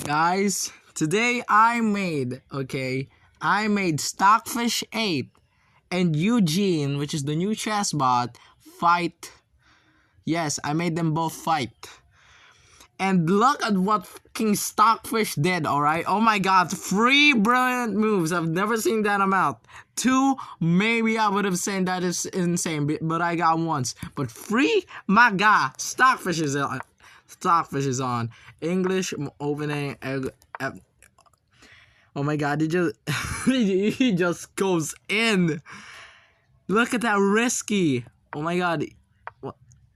Guys, today I made Stockfish 8 and Eugene, which is the new chess bot, fight. Yes, I made them both fight. And look at what fucking Stockfish did, alright? Oh my god, 3 brilliant moves. I've never seen that amount. 2, maybe I would have said that is insane, but I got once. But 3, my god, Stockfish is on. Stockfish is on. English opening. Oh my god, he just he just goes in. Look at that risky. Oh my god.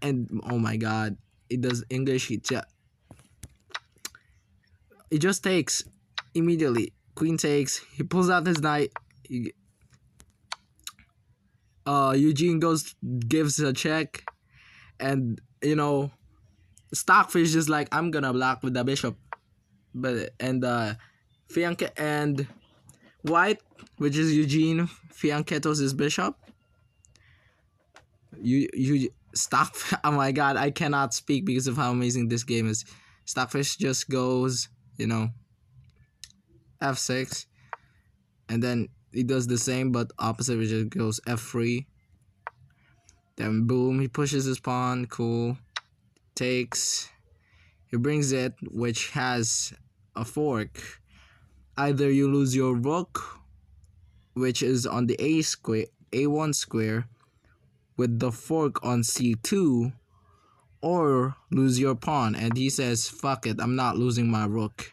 And oh my god, it does English. It just takes immediately. Queen takes. He pulls out his knight. Eugene gives a check, and Stockfish is like, I'm gonna block with the bishop, Fianchetto and White, which is Eugene, Fianchetto's his bishop. Oh my god, I cannot speak because of how amazing this game is. Stockfish just goes, f6, and then he does the same but opposite, which just goes f3. Then boom, he pushes his pawn, cool, takes, he brings it, which has a fork. Either you lose your rook, which is on the a1 square with the fork on c2, or lose your pawn. And he says, fuck it, I'm not losing my rook.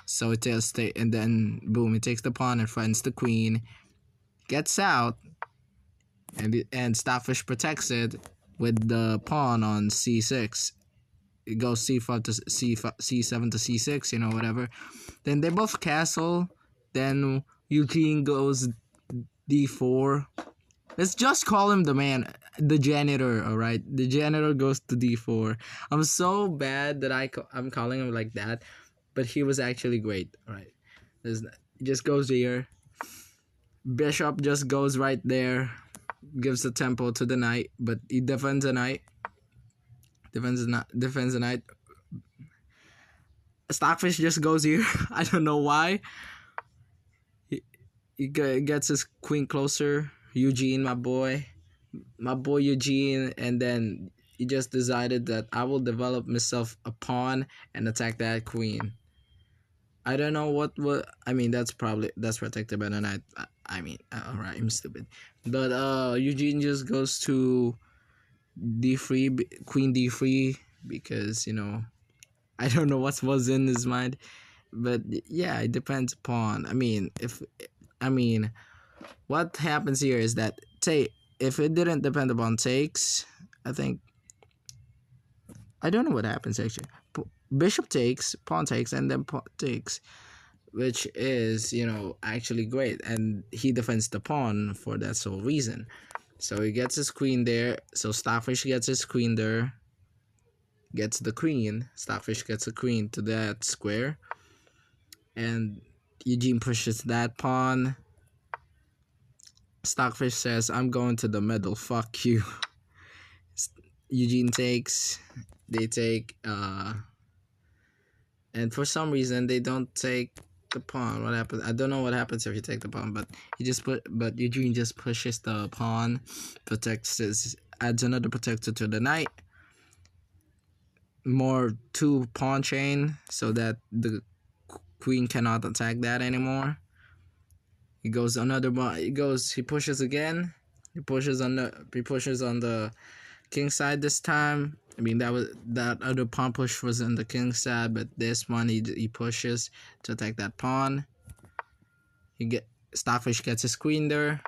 So it just and then boom, he takes the pawn and threatens the queen, gets out, and Stockfish protects it with the pawn on c6. It goes c5 to c7 to c6, whatever. Then they both castle. Then Eugene goes d4. Let's just call him the janitor, alright? The janitor goes to d4. I'm so bad that I'm calling him like that, but he was actually great, alright? It just goes here. Bishop just goes right there, gives the tempo to the knight, but he defends the knight. Defends the knight. Stockfish just goes here. I don't know why. He gets his queen closer. Eugene, my boy Eugene, and then he just decided that I will develop myself a pawn and attack that queen. I don't know what I mean. That's protected by the knight. Alright, I'm stupid. But Eugene just goes to d3, queen d3, because I don't know what was in his mind, but yeah, it depends upon. What happens here is that if it didn't depend upon takes, I don't know what happens actually. Bishop takes, pawn takes, and then pawn takes, which is actually great, and he defends the pawn for that sole reason. So he gets his queen there. So Stockfish gets his queen there. Gets the queen. Stockfish gets a queen to that square. And Eugene pushes that pawn. Stockfish says, I'm going to the middle. Fuck you. Eugene takes. They take. And for some reason, they don't take the pawn. What happens? I don't know what happens if you take the pawn, but Eugene just pushes the pawn, adds another protector to the knight, more 2 pawn chain, so that the queen cannot attack that anymore. He goes another one. He pushes again. He pushes on the king side this time. That other pawn push was on the king side, but this one he pushes to attack that pawn. Stockfish gets his queen there,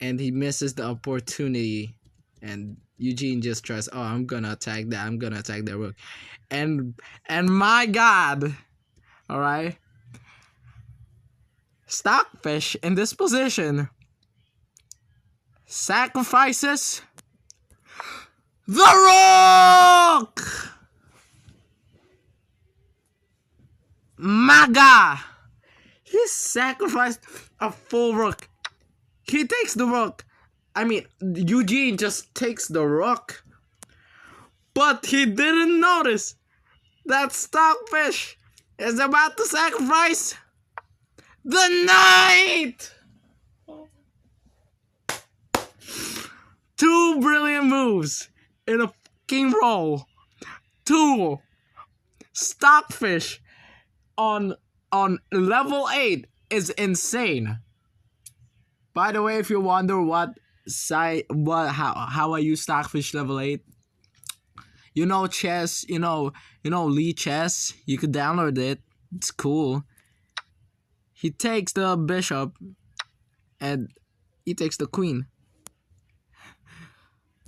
and he misses the opportunity. And Eugene just tries, I'm gonna attack that. I'm gonna attack that rook, and my god, all right. Stockfish in this position sacrifices the rook! My god! He sacrificed a full rook. He takes the rook. Eugene just takes the rook. But he didn't notice that Stockfish is about to sacrifice the knight. Two brilliant moves in a fucking row. Two Stockfish on level 8 is insane. By the way, if you wonder how I use Stockfish level 8, you know chess, you know Lee Chess, you could download it. It's cool. He takes the bishop and he takes the queen.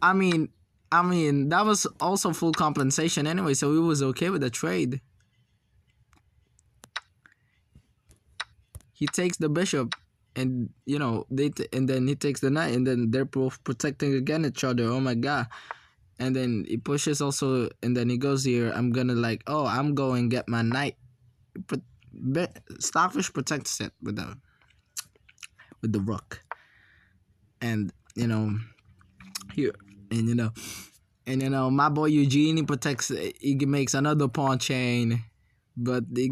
I mean that was also full compensation anyway, so he was okay with the trade. He takes the bishop, and and then he takes the knight, and then they're both protecting against each other. Oh my god! And then he pushes also, and then he goes here. I'm gonna I'm going get my knight. Stockfish protects it with the rook, and here, and my boy Eugene, he protects. He makes another pawn chain, but he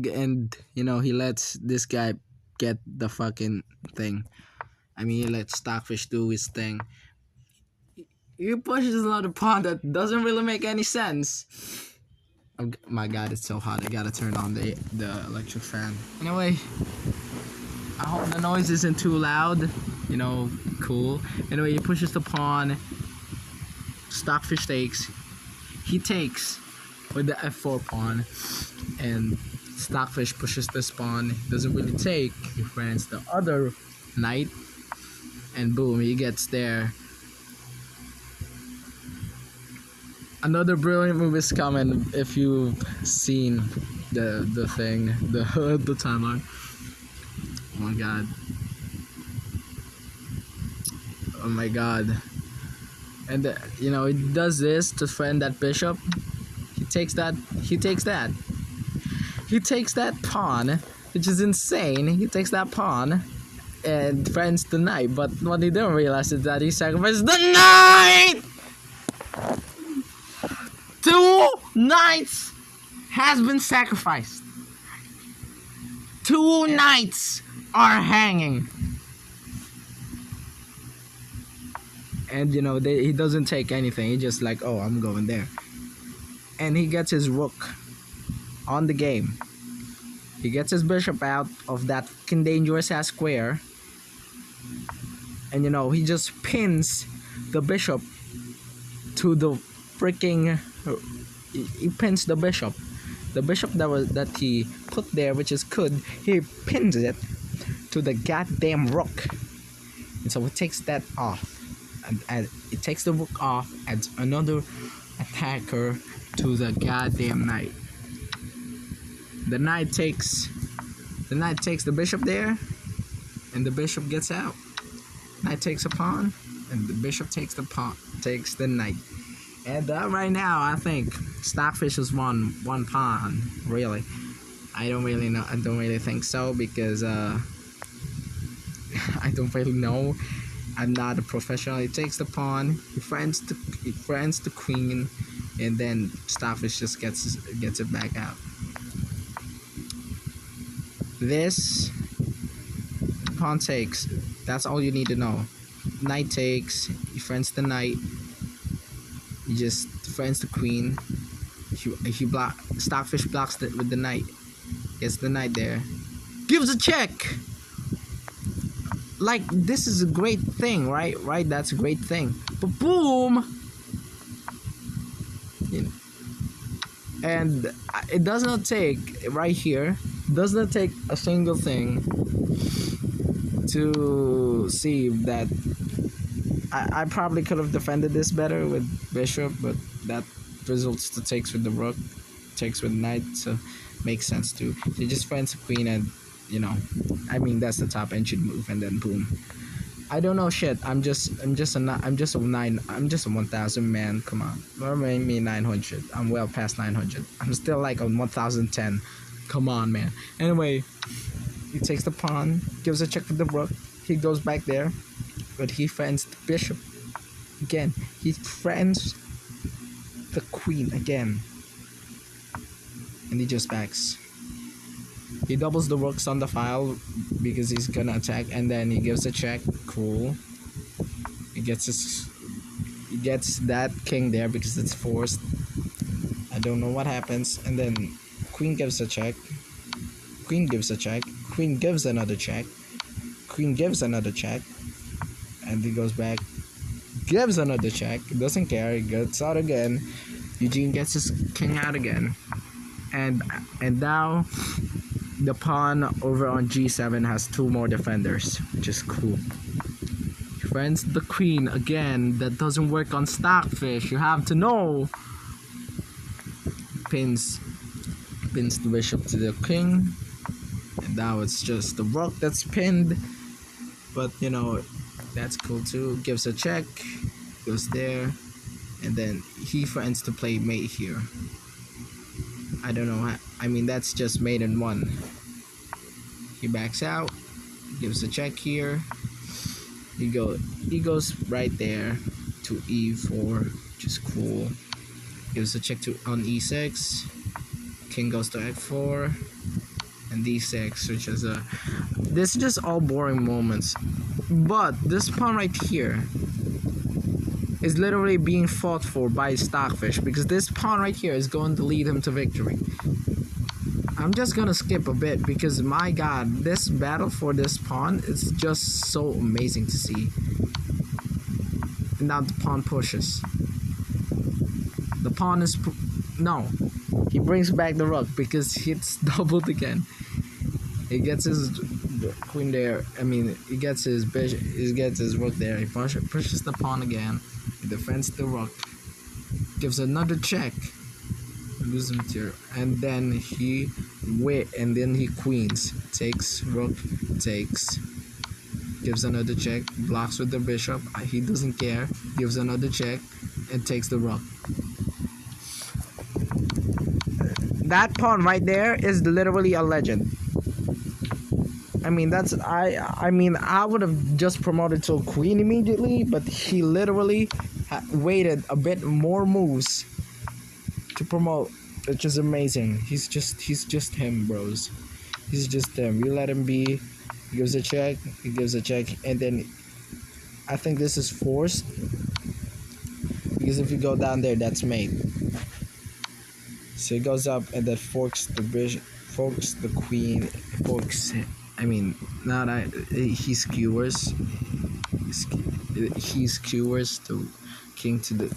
lets this guy get the fucking thing. I mean, he lets Stockfish do his thing. He pushes another pawn that doesn't really make any sense. Oh my god, it's so hot. I gotta turn on the electric fan. Anyway, I hope the noise isn't too loud. Cool. Anyway, he pushes the pawn. Stockfish takes. He takes with the f4 pawn, and Stockfish pushes this pawn. Doesn't really take. He friends the other knight, and boom, he gets there. Another brilliant move is coming. If you've seen the thing, the timeline. Oh my god. Oh my god. And he does this to friend that bishop. He takes that. He takes that. He takes that pawn, which is insane. He takes that pawn and friends the knight. But what he didn't realize is that he sacrificed the knight. 2 knights has been sacrificed. 2 knights are hanging. And he doesn't take anything. He just oh, I'm going there. And he gets his rook on the game. He gets his bishop out of that fucking dangerous ass square. And he just pins the bishop to the freaking. He pins the bishop. The bishop that he put there, which is good, he pins it to the goddamn rook. And so it takes that off. And it takes the rook off, adds another attacker to the goddamn knight. The knight takes the bishop there, and the bishop gets out. Knight takes a pawn, and the bishop takes the knight. And right now, I think Stockfish has won 1 pawn. Really, I don't really know. I don't really think so, because I don't really know. I'm not a professional. He takes the pawn. He friends the queen, and then Stockfish just gets it back out. This pawn takes. That's all you need to know. Knight takes. He friends the knight. He just friends the queen. Stockfish blocks it with the knight. Gets the knight there. Gives a check. This is a great thing, right? Right, that's a great thing. But boom! And it does not take, right here, does not take a single thing to see that I probably could have defended this better with bishop, but that results to takes with the rook, takes with knight, so makes sense too. He just finds the queen, and that's the top engine move, and then boom. I don't know shit. I'm just a 1000 man. Come on, or maybe 900. I'm well past 900. I'm still on 1010. Come on, man. Anyway, he takes the pawn, gives a check with the rook. He goes back there, but he friends the bishop again. He friends the queen again. and he just backs. He doubles the rooks on the file because he's gonna attack, and then he gives a check. Cool. He gets that king there because it's forced. I don't know what happens, and then queen gives a check. Queen gives a check. Queen gives another check. Queen gives another check, and he goes back. Gives another check. Doesn't care. He gets out again. Eugene gets his king out again, and now the pawn over on g7 has 2 more defenders, which is cool. Friends, the queen again. That doesn't work on Stockfish. You have to know. Pins the bishop to the king, and now it's just the rook that's pinned. But you know, that's cool too. Gives a check, goes there, and then he threatens to play mate here. I don't know how, I mean, that's just mate in 1. He backs out, gives a check here. He goes right there to e4, which is cool. Gives a check on e6. King goes to f4 and d6, which is this is just all boring moments. But this pawn right here is literally being fought for by Stockfish, because this pawn right here is going to lead him to victory. I'm just gonna skip a bit because my god, this battle for this pawn is just so amazing to see. And now the pawn pushes. The pawn is no. He brings back the rook because it's doubled again. He gets his queen there. I mean, he gets his bishop. He gets his rook there. He pushes the pawn again. He defends the rook. Gives another check. Loses material, and then he queens. Takes rook. Takes. Gives another check. Blocks with the bishop. He doesn't care. Gives another check and takes the rook. That pawn right there is literally a legend. I mean, I would have just promoted to a queen immediately, but he literally waited a bit more moves to promote, which is amazing. He's just him, bros. He's just him. You let him be. He gives a check. He gives a check, and then I think this is forced because if you go down there, that's mate. So he goes up and then forks the bishop, forks the queen, forks. I mean, not he skewers. He skewers the king to the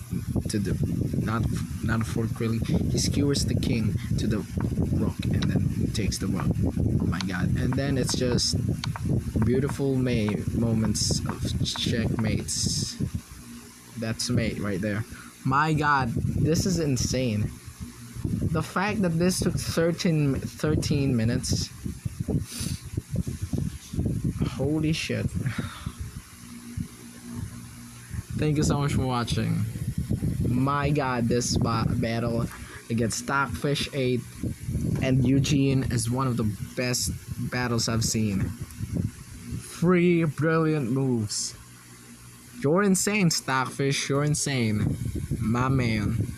not fork really. He skewers the king to the rook and then takes the rook. Oh my god! And then it's just beautiful moments of checkmates. That's mate right there. My god, this is insane. The fact that this took 13 minutes. Holy shit. Thank you so much for watching. My god, this battle against Stockfish 8 and Eugene is one of the best battles I've seen. 3 brilliant moves. You're insane, Stockfish. You're insane. My man.